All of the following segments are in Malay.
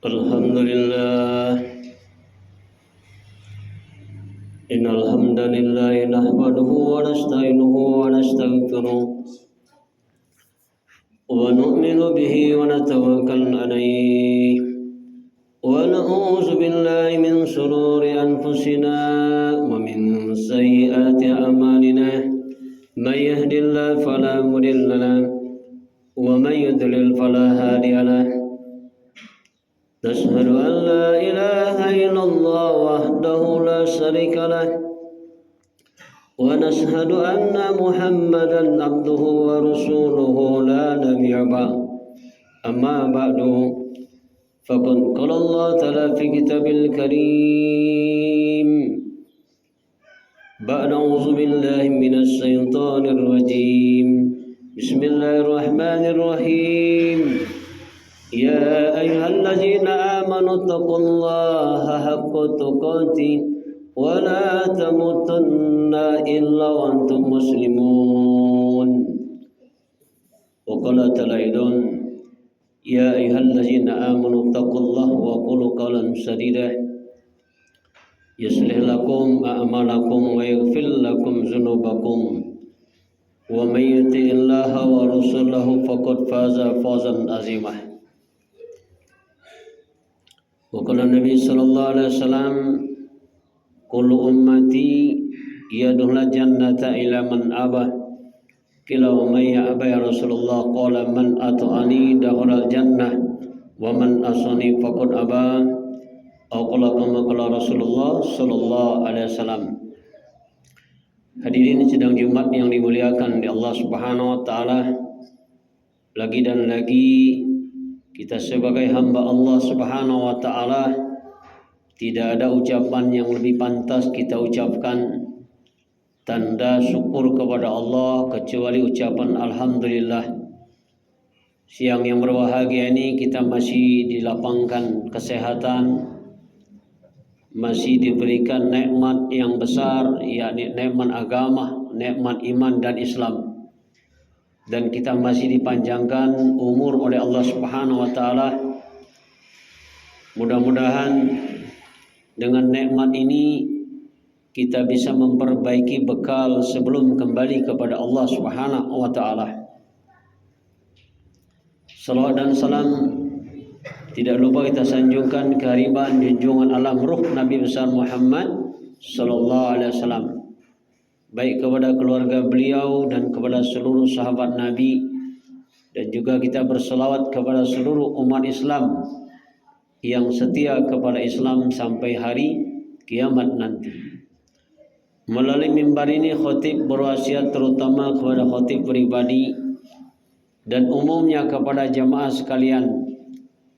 Alhamdulillah, innal hamdalillah nahmaduhu wa nasta'inuhu wa nastaghfiruh wa nu'minu bihi wa natawakkalu alayhi wa na'udzu billahi min shururi anfusina wa min sayyiati a'malina may yahdihillahu fala mudilla lahu wa may yudlil fala hadiya lahu. نشهد أن لا إله إلا الله وحده لا شريك له ونشهد أن محمدا عبده ورسوله لا نبي بعده أما بعد فقد قال الله تعالى في كتابه الكريم بعد أعوذ بالله من الشيطان الرجيم بسم الله الرحمن الرحيم يا أيها الذين آمنوا اتقوا الله حق تقاته ولا تموتن إلا وأنتم مسلمون. وقال تعالى أيضا يا أيها الذين آمنوا اتقوا الله وقولوا قولا سديدا يصلح لكم أعمالكم ويغفر لكم ذنوبكم ومن يطع الله ورسوله فقد فاز فوزا عظيما. Waqala Nabi sallallahu alaihi wasallam kullu ummati yadkhulul jannata ila man aba qila wa may aba ya Rasulullah qala man ata'ani dakhala jannah wa man asani faqad aba aw qala Rasulullah sallallahu alaihi wasallam. Hadirin sidang Jumat yang dimuliakan di Allah Subhanahu wa taala, lagi dan lagi kita sebagai hamba Allah Subhanahu wa ta'ala tidak ada ucapan yang lebih pantas kita ucapkan tanda syukur kepada Allah kecuali ucapan Alhamdulillah. Siang yang berbahagia ini kita masih dilapangkan kesehatan, masih diberikan nikmat yang besar, yakni nikmat agama, nikmat iman dan Islam. Dan kita masih dipanjangkan umur oleh Allah Subhanahu wa taala. Mudah-mudahan dengan nikmat ini kita bisa memperbaiki bekal sebelum kembali kepada Allah Subhanahu wa taala. Salawat dan salam tidak lupa kita sanjungkan kehadiran junjungan alam ruh Nabi besar Muhammad sallallahu alaihi wasallam, baik kepada keluarga beliau dan kepada seluruh sahabat Nabi, dan juga kita berselawat kepada seluruh umat Islam yang setia kepada Islam sampai hari kiamat nanti. Melalui mimbar ini khatib berwasiat terutama kepada khatib pribadi dan umumnya kepada jamaah sekalian,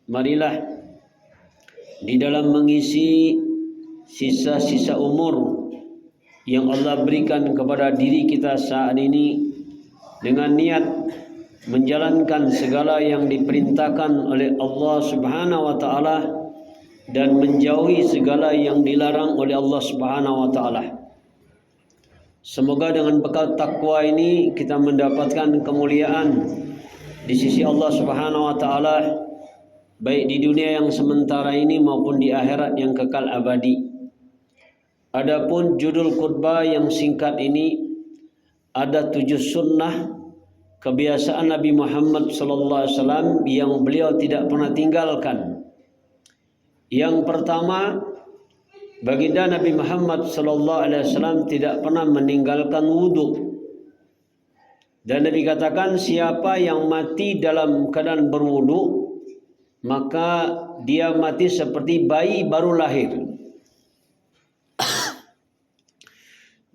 marilah di dalam mengisi sisa-sisa umur yang Allah berikan kepada diri kita saat ini dengan niat menjalankan segala yang diperintahkan oleh Allah Subhanahu wa taala dan menjauhi segala yang dilarang oleh Allah Subhanahu wa taala. Semoga dengan bekal takwa ini kita mendapatkan kemuliaan di sisi Allah Subhanahu wa taala, baik di dunia yang sementara ini maupun di akhirat yang kekal abadi. Adapun judul khutbah yang singkat ini ada 7 sunnah kebiasaan Nabi Muhammad sallallahu alaihi wasallam yang beliau tidak pernah tinggalkan. Yang pertama, baginda Nabi Muhammad sallallahu alaihi wasallam tidak pernah meninggalkan wudu. Dan Nabi katakan siapa yang mati dalam keadaan berwudu maka dia mati seperti bayi baru lahir.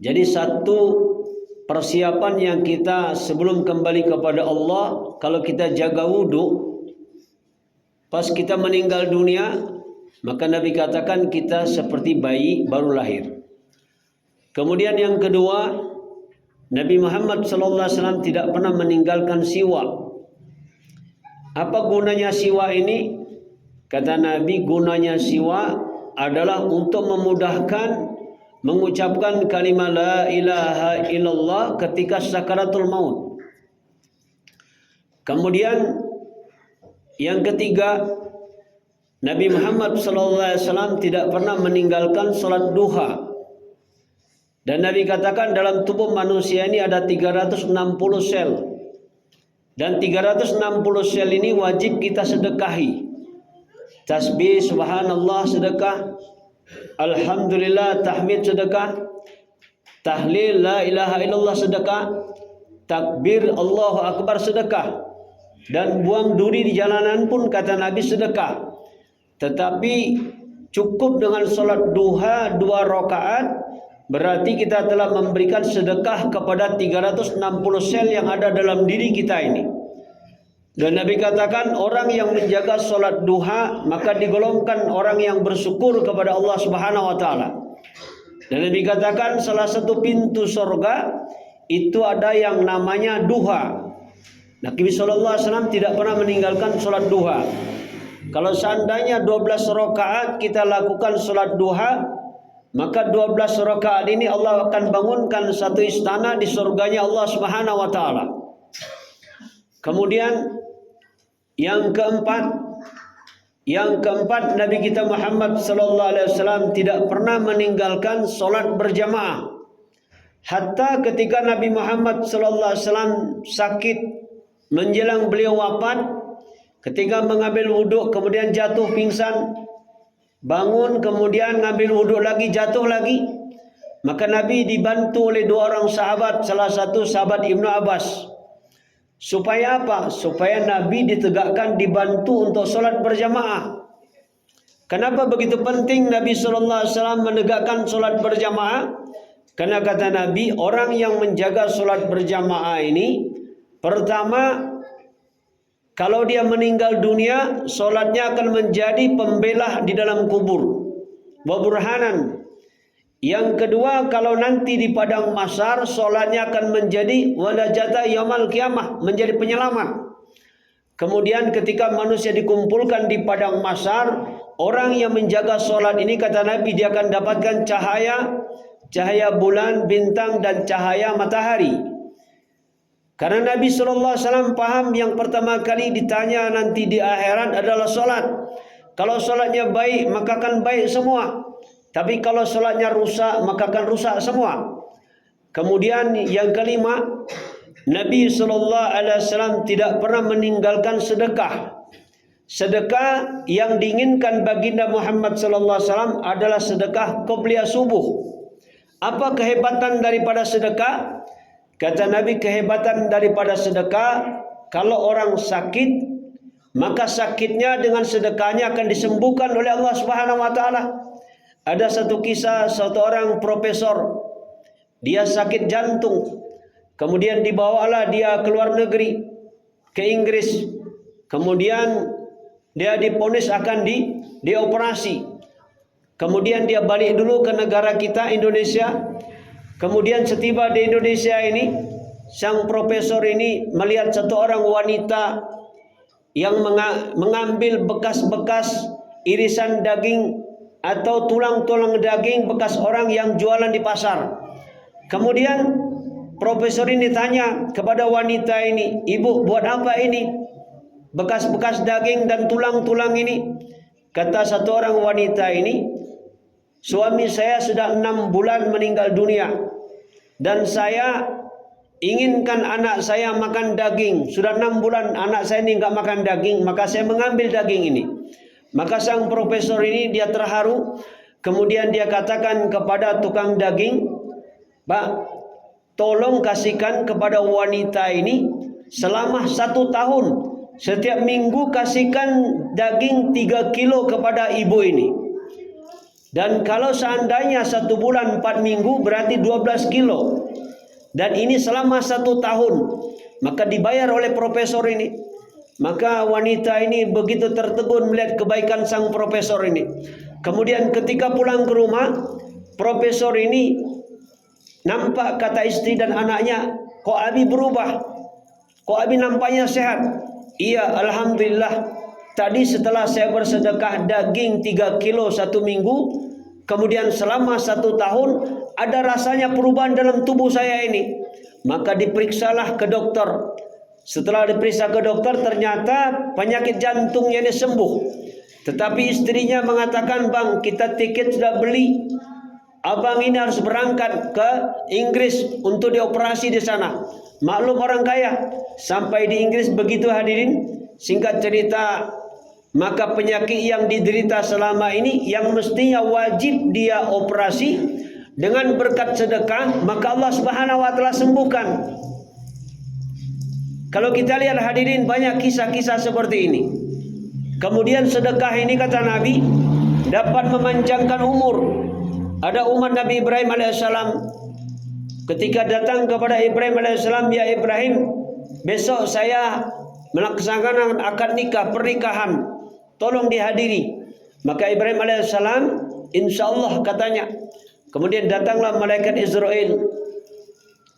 Jadi satu persiapan yang kita sebelum kembali kepada Allah, kalau kita jaga wudu, pas kita meninggal dunia, maka Nabi katakan kita seperti bayi baru lahir. Kemudian yang kedua, Nabi Muhammad SAW tidak pernah meninggalkan siwak. Apa gunanya siwak ini? Kata Nabi, gunanya siwak adalah untuk memudahkan mengucapkan kalimat la ilaha illallah ketika sakaratul maut. Kemudian yang ketiga, Nabi Muhammad SAW tidak pernah meninggalkan salat duha. Dan Nabi katakan dalam tubuh manusia ini ada 360 sel. Dan 360 sel ini wajib kita sedekahi. Tasbih subhanallah sedekah, alhamdulillah tahmid sedekah, tahlil la ilaha illallah sedekah, takbir Allahu akbar sedekah, dan buang duri di jalanan pun kata Nabi sedekah. Tetapi cukup dengan salat duha 2 rakaat berarti kita telah memberikan sedekah kepada 360 sel yang ada dalam diri kita ini. Dan Nabi katakan orang yang menjaga salat duha maka digolongkan orang yang bersyukur kepada Allah Subhanahu wa taala. Dan Nabi katakan salah satu pintu surga itu ada yang namanya duha. Nabi sallallahu alaihi wasallam tidak pernah meninggalkan salat duha. Kalau seandainya 12 rakaat kita lakukan salat duha, maka 12 rakaat ini Allah akan bangunkan satu istana di surganya Allah Subhanahu wa taala. Kemudian yang keempat Nabi kita Muhammad sallallahu alaihi wasallam tidak pernah meninggalkan salat berjamaah. Hatta ketika Nabi Muhammad sallallahu alaihi wasallam sakit menjelang beliau wafat, ketika mengambil wudhu kemudian jatuh pingsan, bangun kemudian ngambil wudhu lagi jatuh lagi, maka Nabi dibantu oleh 2 orang sahabat, salah satu sahabat Ibnu Abbas. Supaya apa? Supaya Nabi ditegakkan dibantu untuk sholat berjamaah. Kenapa begitu penting Nabi SAW menegakkan sholat berjamaah? Karena kata Nabi, orang yang menjaga sholat berjamaah ini, pertama, kalau dia meninggal dunia, sholatnya akan menjadi pembelah di dalam kubur. Wa burhanan. Yang kedua, kalau nanti di padang mahsyar, sholatnya akan menjadi walajata yaumil qiyamah, menjadi penyelamat. Kemudian ketika manusia dikumpulkan di padang mahsyar, orang yang menjaga sholat ini kata Nabi dia akan dapatkan cahaya bulan, bintang dan cahaya matahari. Karena Nabi SAW paham yang pertama kali ditanya nanti di akhirat adalah sholat. Kalau sholatnya baik maka akan baik semua. Tapi kalau sholatnya rusak maka akan rusak semua. Kemudian yang kelima, Nabi SAW tidak pernah meninggalkan sedekah. Sedekah yang diinginkan baginda Muhammad SAW adalah sedekah qobliyah subuh. Apa kehebatan daripada sedekah? Kata Nabi, kehebatan daripada sedekah, kalau orang sakit, maka sakitnya dengan sedekahnya akan disembuhkan oleh Allah Subhanahu wa taala. Ada satu kisah satu orang profesor, dia sakit jantung, kemudian dibawalah dia ke luar negeri, ke Inggris, kemudian dia diponis akan dioperasi, kemudian dia balik dulu ke negara kita Indonesia. Kemudian setiba di Indonesia ini, sang profesor ini melihat satu orang wanita yang mengambil bekas-bekas irisan daging atau tulang-tulang daging bekas orang yang jualan di pasar. Kemudian profesor ini tanya kepada wanita ini, "Ibu, buat apa ini? Bekas-bekas daging dan tulang-tulang ini?" Kata satu orang wanita ini, "Suami saya sudah 6 bulan meninggal dunia dan saya inginkan anak saya makan daging. Sudah 6 bulan anak saya ini enggak makan daging, maka saya mengambil daging ini." Maka sang profesor ini dia terharu. Kemudian dia katakan kepada tukang daging, "Pak, tolong kasihkan kepada wanita ini selama 1 tahun. Setiap minggu kasihkan daging 3 kilo kepada ibu ini. Dan kalau seandainya 1 bulan 4 minggu berarti 12 kilo. Dan ini selama 1 tahun." Maka dibayar oleh profesor ini. Maka wanita ini begitu tertegun melihat kebaikan sang profesor ini. Kemudian ketika pulang ke rumah, profesor ini nampak, kata istri dan anaknya, "Kok Abi berubah? Kok Abi nampaknya sehat?" "Iya, alhamdulillah. Tadi setelah saya bersedekah daging 3 kilo 1 minggu, kemudian selama 1 tahun ada rasanya perubahan dalam tubuh saya ini." Maka diperiksalah ke dokter. Setelah diperiksa ke dokter, ternyata penyakit jantungnya ini sembuh. Tetapi istrinya mengatakan, "Bang, kita tiket sudah beli. Abang ini harus berangkat ke Inggris untuk dioperasi di sana." Maklum orang kaya. Sampai di Inggris begitu hadirin. Singkat cerita, maka penyakit yang diderita selama ini yang mestinya wajib dia operasi, dengan berkat sedekah maka Allah Subhanahu wa taala sembuhkan. Kalau kita lihat hadirin, banyak kisah-kisah seperti ini. Kemudian sedekah ini kata Nabi dapat memanjangkan umur. Ada umat Nabi Ibrahim alaihissalam, ketika datang kepada Ibrahim alaihissalam, "Ya Ibrahim, besok saya melaksanakan akad nikah, pernikahan, tolong dihadiri." Maka Ibrahim alaihissalam, "Insyaallah," katanya. Kemudian datanglah malaikat Israel.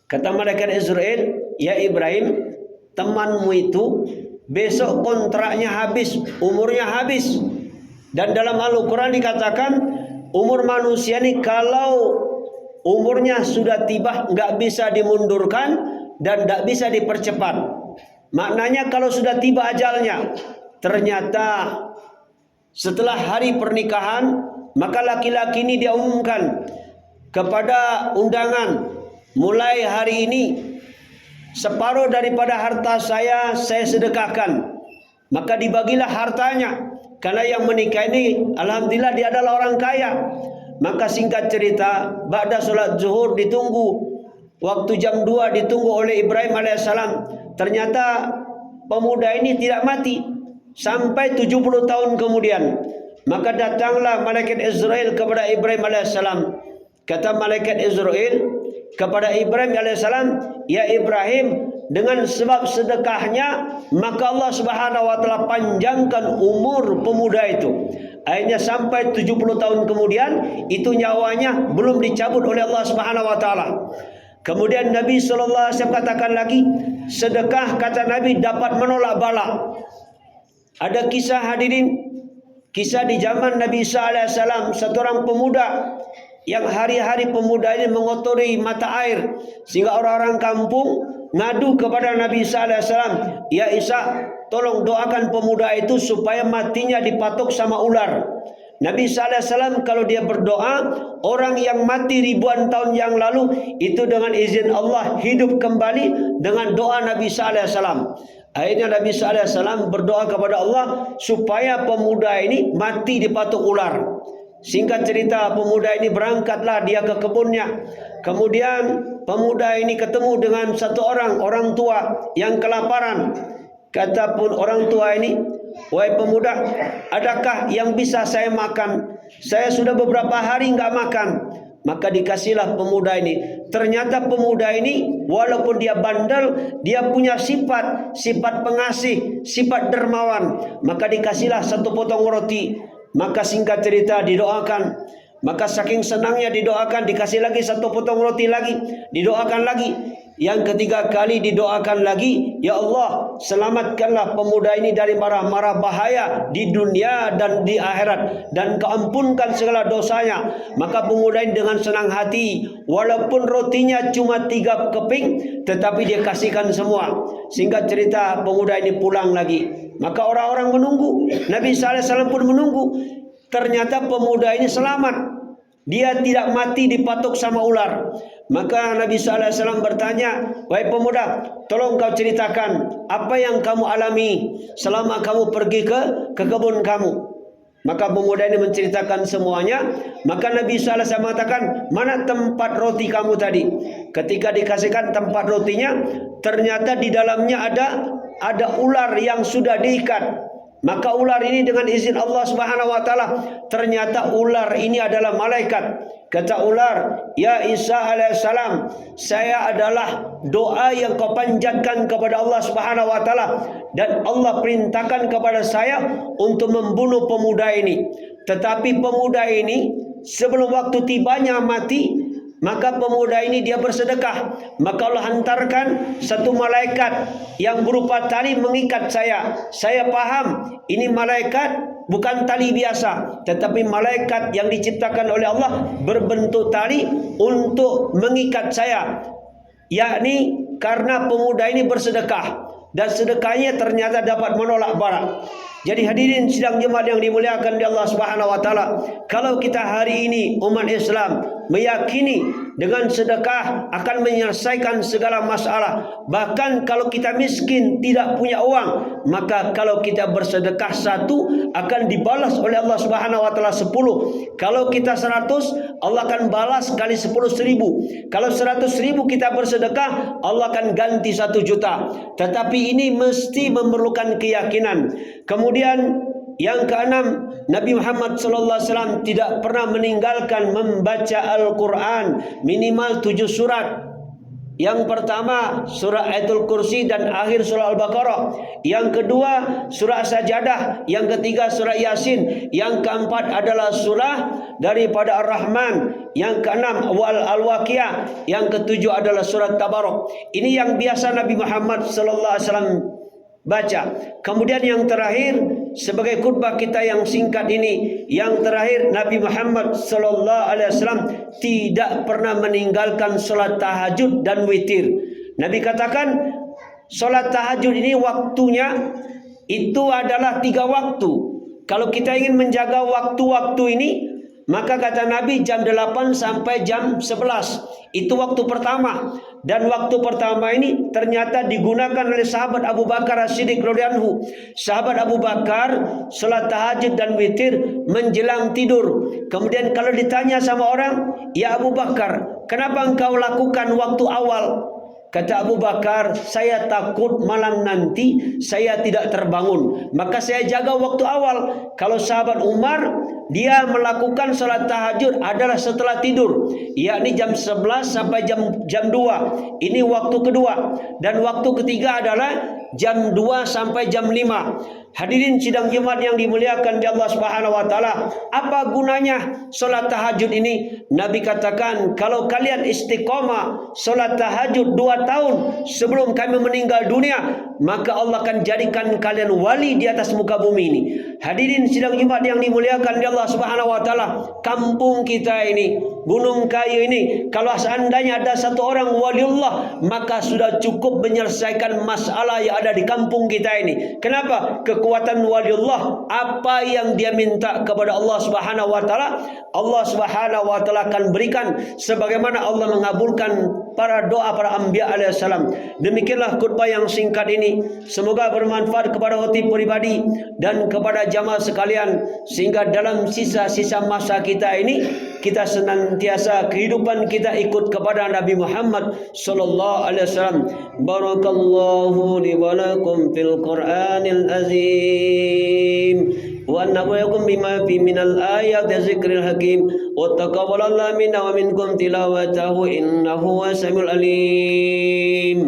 Kata malaikat Israel, "Ya Ibrahim, temanmu itu besok kontraknya habis, umurnya habis." Dan dalam Al-Quran dikatakan umur manusia ini kalau umurnya sudah tiba nggak bisa dimundurkan dan nggak bisa dipercepat. Maknanya kalau sudah tiba ajalnya, ternyata setelah hari pernikahan maka laki-laki ini dia umumkan kepada undangan, "Mulai hari ini separuh daripada harta saya sedekahkan." Maka dibagilah hartanya. Karena yang menikah ini alhamdulillah dia adalah orang kaya. Maka singkat cerita, ba'da sholat zuhur ditunggu, waktu jam 2 ditunggu oleh Ibrahim alaihissalam. Ternyata pemuda ini tidak mati sampai 70 tahun kemudian. Maka datanglah malaikat Israel kepada Ibrahim alaihissalam. Kata malaikat Israel kepada Ibrahim alaihissalam, "Ya Ibrahim, dengan sebab sedekahnya maka Allah Subhanahu wa taala panjangkan umur pemuda itu." Akhirnya sampai 70 tahun kemudian itu nyawanya belum dicabut oleh Allah Subhanahu wa taala. Kemudian Nabi sallallahu alaihi wasallam katakan lagi, sedekah kata Nabi dapat menolak bala. Ada kisah hadirin, kisah di zaman Nabi Isa alaihissalam, satu orang pemuda yang hari-hari pemuda ini mengotori mata air, sehingga orang-orang kampung ngadu kepada Nabi Isa alaihissalam, "Ya Isa, tolong doakan pemuda itu supaya matinya dipatok sama ular." Nabi Isa alaihissalam kalau dia berdoa, orang yang mati ribuan tahun yang lalu itu dengan izin Allah hidup kembali dengan doa Nabi Isa alaihissalam. Akhirnya Nabi Isa alaihissalam berdoa kepada Allah supaya pemuda ini mati dipatok ular. Singkat cerita, pemuda ini berangkatlah dia ke kebunnya. Kemudian pemuda ini ketemu dengan satu orang tua yang kelaparan. Kata pun orang tua ini, "Wahai pemuda, adakah yang bisa saya makan? Saya sudah beberapa hari enggak makan." Maka dikasihlah pemuda ini. Ternyata pemuda ini walaupun dia bandel, dia punya sifat pengasih, sifat dermawan. Maka dikasihlah satu potong roti. Maka singkat cerita didoakan. Maka saking senangnya didoakan, dikasih lagi satu potong roti lagi, didoakan lagi. Yang ketiga kali didoakan lagi, "Ya Allah, selamatkanlah pemuda ini dari mara-mara bahaya di dunia dan di akhirat, dan keampunkan segala dosanya." Maka pemuda ini dengan senang hati, walaupun rotinya cuma 3 keping, tetapi dia kasihkan semua. Singkat cerita, pemuda ini pulang lagi. Maka orang-orang menunggu, Nabi SAW pun menunggu. Ternyata pemuda ini selamat. Dia tidak mati dipatok sama ular. Maka Nabi SAW bertanya, "Wahai pemuda, tolong kau ceritakan apa yang kamu alami selama kamu pergi ke kebun kamu." Maka pemuda ini menceritakan semuanya. Maka Nabi SAW mengatakan, "Mana tempat roti kamu tadi?" Ketika dikasihkan tempat rotinya, ternyata di dalamnya ada ular yang sudah diikat. Maka ular ini dengan izin Allah Subhanahu wa taala, ternyata ular ini adalah malaikat. Kata ular, "Ya Isa alaihissalam, saya adalah doa yang kau panjatkan kepada Allah Subhanahu wa taala, dan Allah perintahkan kepada saya untuk membunuh pemuda ini. Tetapi pemuda ini sebelum waktu tibanya mati, maka pemuda ini dia bersedekah. Maka Allah hantarkan satu malaikat yang berupa tali mengikat saya. Saya paham ini malaikat bukan tali biasa, tetapi malaikat yang diciptakan oleh Allah berbentuk tali untuk mengikat saya. Yakni karena pemuda ini bersedekah. dan sedekahnya ternyata dapat menolak bala. Jadi hadirin sidang Jumat yang dimuliakan di Allah Subhanahu wa taala, kalau kita hari ini umat Islam meyakini dengan sedekah akan menyelesaikan segala masalah. Bahkan kalau kita miskin tidak punya uang, maka kalau kita bersedekah 1 akan dibalas oleh Allah Subhanahu wa taala 10. Kalau kita 100, Allah akan balas kali 10.000. Kalau 100.000 kita bersedekah, Allah akan ganti 1 juta. Tetapi ini mesti memerlukan keyakinan. Kemudian yang keenam, Nabi Muhammad sallallahu alaihi wasallam tidak pernah meninggalkan membaca Al-Quran minimal 7 surat. Yang pertama surah Ayatul Kursi dan akhir surah Al-Baqarah. Yang kedua surah Sajadah. Yang ketiga surah Yasin. Yang keempat adalah surah daripada Ar-Rahman. Yang keenam Al-Waqiah. Yang ketujuh adalah surah Tabarak. Ini yang biasa Nabi Muhammad sallallahu alaihi wasallam baca. Kemudian yang terakhir, sebagai khutbah kita yang singkat ini, yang terakhir Nabi Muhammad sallallahu alaihi wasallam tidak pernah meninggalkan salat tahajud dan witir. Nabi katakan salat tahajud ini waktunya itu adalah 3 waktu. Kalau kita ingin menjaga waktu-waktu ini, maka kata Nabi jam 8 sampai jam 11. Itu waktu pertama. Dan waktu pertama ini ternyata digunakan oleh sahabat Abu Bakar As-Siddiq radhiyallahu anhu. Sahabat Abu Bakar salat tahajud dan witir menjelang tidur. Kemudian kalau ditanya sama orang, "Ya Abu Bakar, kenapa engkau lakukan waktu awal?" Kata Abu Bakar, "Saya takut malam nanti saya tidak terbangun, maka saya jaga waktu awal." Kalau sahabat Umar, dia melakukan salat tahajud adalah setelah tidur, yakni jam 11 sampai jam 2. Ini waktu kedua. Dan waktu ketiga adalah jam 2 sampai jam 5. Hadirin sidang Jumat yang dimuliakan di Allah Subhanahu wa taala, apa gunanya salat tahajud ini? Nabi katakan, kalau kalian istiqomah salat tahajud 2 tahun sebelum kami meninggal dunia, maka Allah akan jadikan kalian wali di atas muka bumi ini. Hadirin sidang Jumat yang dimuliakan di Allah Subhanahu wa taala, kampung kita ini, Gunung Kayu ini, kalau seandainya ada 1 orang waliullah, maka sudah cukup menyelesaikan masalah yang ada di kampung kita ini. Kenapa? Kekuatan waliullah, apa yang dia minta kepada Allah Subhanahu wa taala, Allah Subhanahu wa taala akan berikan sebagaimana Allah mengabulkan para doa para anbiya alaihissalam. Demikianlah khutbah yang singkat ini. Semoga bermanfaat kepada khotib pribadi dan kepada jamaah sekalian, sehingga dalam sisa-sisa masa kita ini kita senantiasa kehidupan kita ikut kepada Nabi Muhammad sallallahu alaihi wasallam. Barakallahu li wa lakum fil Qur'anil azim wa nafa'akum bima fi minal ayati dzikril hakim wa taqabbalallahu minna wa minkum tilawatahu innahu wasamiul alim.